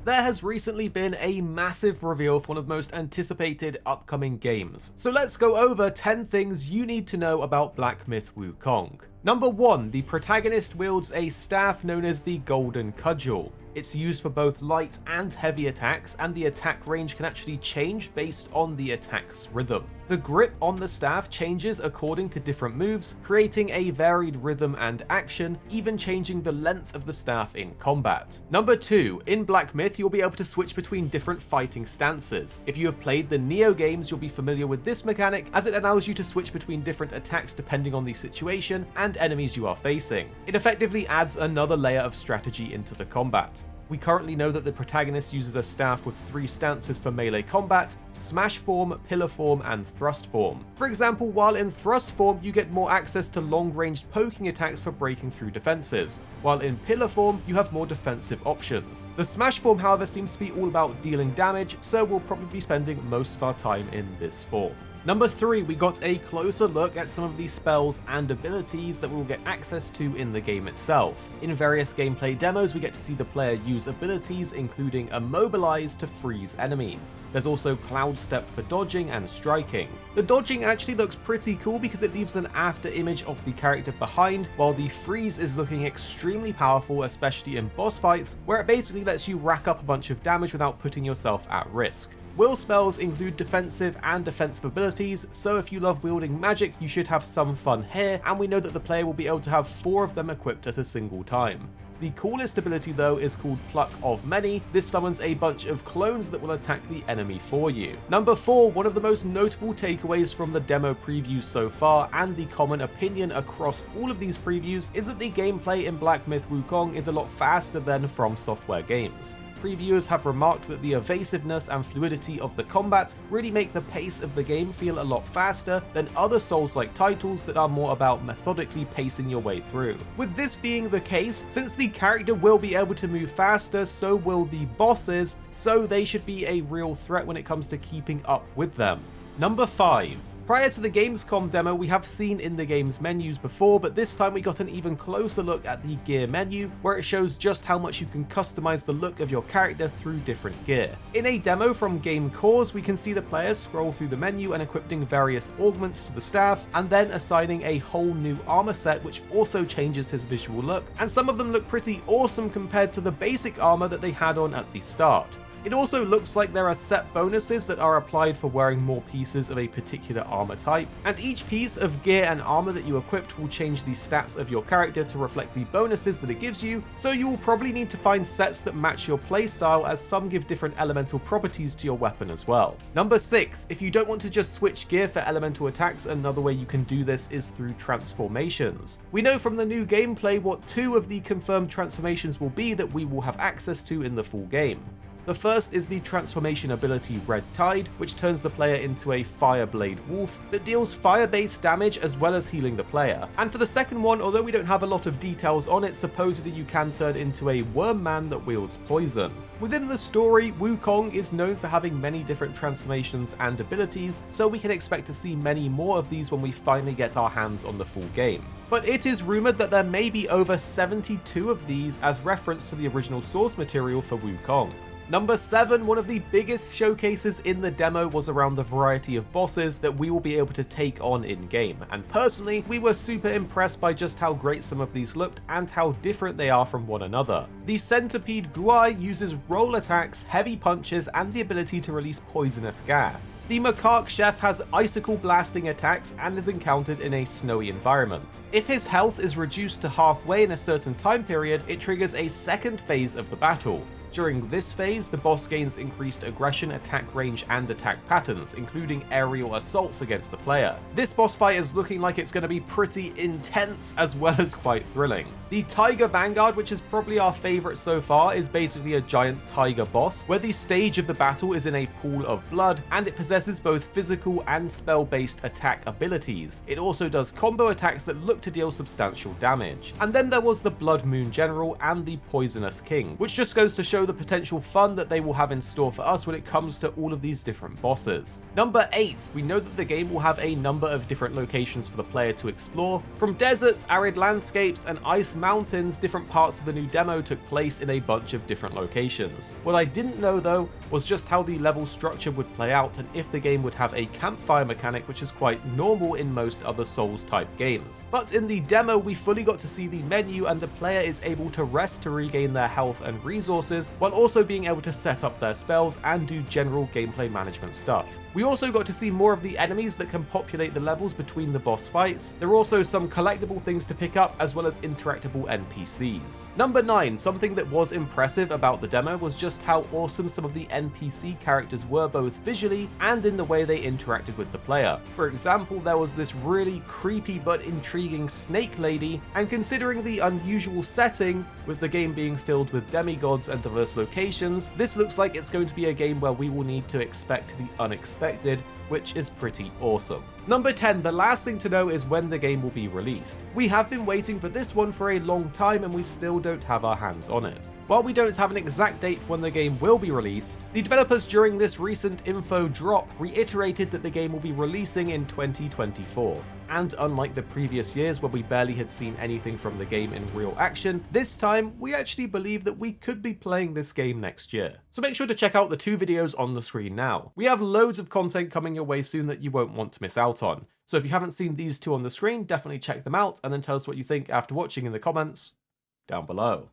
There has recently been a massive reveal for one of the most anticipated upcoming games. So let's go over 10 things you need to know about Black Myth Wukong. Number 1, the protagonist wields a staff known as the Golden Cudgel. It's used for both light and heavy attacks, and the attack range can actually change based on the attack's rhythm. The grip on the staff changes according to different moves, creating a varied rhythm and action, even changing the length of the staff in combat. Number 2, in Black Myth you'll be able to switch between different fighting stances. If you have played the Neo games, you'll be familiar with this mechanic, as it allows you to switch between different attacks depending on the situation and enemies you are facing. It effectively adds another layer of strategy into the combat. We currently know that the protagonist uses a staff with 3 stances for melee combat: smash form, pillar form, and thrust form. For example, while in thrust form you get more access to long-ranged poking attacks for breaking through defenses, while in pillar form you have more defensive options. The smash form, however, seems to be all about dealing damage, so we'll probably be spending most of our time in this form. Number 3, we got a closer look at some of the spells and abilities that we'll get access to in the game itself. In various gameplay demos, we get to see the player use abilities including Immobilize to freeze enemies. There's also Cloud Step for dodging and striking. The dodging actually looks pretty cool because it leaves an after image of the character behind, while the freeze is looking extremely powerful, especially in boss fights, where it basically lets you rack up a bunch of damage without putting yourself at risk. Will spells include defensive and defensive abilities, so if you love wielding magic, you should have some fun here, and we know that the player will be able to have 4 of them equipped at a single time. The coolest ability though is called Pluck of Many. This summons a bunch of clones that will attack the enemy for you. Number 4, one of the most notable takeaways from the demo previews so far, and the common opinion across all of these previews, is that the gameplay in Black Myth Wukong is a lot faster than From Software games. Previewers have remarked that the evasiveness and fluidity of the combat really make the pace of the game feel a lot faster than other Souls-like titles that are more about methodically pacing your way through. With this being the case, since the character will be able to move faster, so will the bosses, so they should be a real threat when it comes to keeping up with them. Number 5. Prior to the Gamescom demo, we have seen in the game's menus before, but this time we got an even closer look at the gear menu, where it shows just how much you can customize the look of your character through different gear. In a demo from Game Cores, we can see the player scroll through the menu and equipping various augments to the staff, and then assigning a whole new armor set which also changes his visual look, and some of them look pretty awesome compared to the basic armor that they had on at the start. It also looks like there are set bonuses that are applied for wearing more pieces of a particular armor type, and each piece of gear and armor that you equipped will change the stats of your character to reflect the bonuses that it gives you, so you will probably need to find sets that match your playstyle, as some give different elemental properties to your weapon as well. Number 6, if you don't want to just switch gear for elemental attacks, another way you can do this is through transformations. We know from the new gameplay what 2 of the confirmed transformations will be that we will have access to in the full game. The first is the transformation ability Red Tide, which turns the player into a Fireblade Wolf that deals fire-based damage as well as healing the player. And for the second one, although we don't have a lot of details on it, supposedly you can turn into a Worm Man that wields poison. Within the story, Wukong is known for having many different transformations and abilities, so we can expect to see many more of these when we finally get our hands on the full game. But it is rumored that there may be over 72 of these as reference to the original source material for Wukong. Number 7, one of the biggest showcases in the demo was around the variety of bosses that we will be able to take on in-game, and personally, we were super impressed by just how great some of these looked and how different they are from one another. The Centipede Guai uses roll attacks, heavy punches, and the ability to release poisonous gas. The Macaque Chef has icicle blasting attacks and is encountered in a snowy environment. If his health is reduced to halfway in a certain time period, it triggers a second phase of the battle. During this phase, the boss gains increased aggression, attack range, and attack patterns, including aerial assaults against the player. This boss fight is looking like it's going to be pretty intense as well as quite thrilling. The Tiger Vanguard, which is probably our favorite so far, is basically a giant tiger boss, where the stage of the battle is in a pool of blood, and it possesses both physical and spell-based attack abilities. It also does combo attacks that look to deal substantial damage. And then there was the Blood Moon General and the Poisonous King, which just goes to show show the potential fun that they will have in store for us when it comes to all of these different bosses. Number 8, we know that the game will have a number of different locations for the player to explore. From deserts, arid landscapes, and ice mountains, different parts of the new demo took place in a bunch of different locations. What I didn't know though was just how the level structure would play out and if the game would have a campfire mechanic, which is quite normal in most other Souls type games. But in the demo we fully got to see the menu, and the player is able to rest to regain their health and resources, while also being able to set up their spells and do general gameplay management stuff. We also got to see more of the enemies that can populate the levels between the boss fights. There are also some collectible things to pick up, as well as interactable NPCs. Number 9, something that was impressive about the demo was just how awesome some of the NPC characters were, both visually and in the way they interacted with the player. For example, there was this really creepy but intriguing snake lady, and considering the unusual setting, with the game being filled with demigods and diverse locations, this looks like it's going to be a game where we will need to expect the unexpected, which is pretty awesome. Number 10, the last thing to know is when the game will be released. We have been waiting for this one for a long time and we still don't have our hands on it. While we don't have an exact date for when the game will be released, the developers during this recent info drop reiterated that the game will be releasing in 2024. And unlike the previous years where we barely had seen anything from the game in real action, this time we actually believe that we could be playing this game next year. So make sure to check out the 2 videos on the screen now. We have loads of content coming your way soon that you won't want to miss out on. So if you haven't seen these 2 on the screen, definitely check them out and then tell us what you think after watching in the comments down below.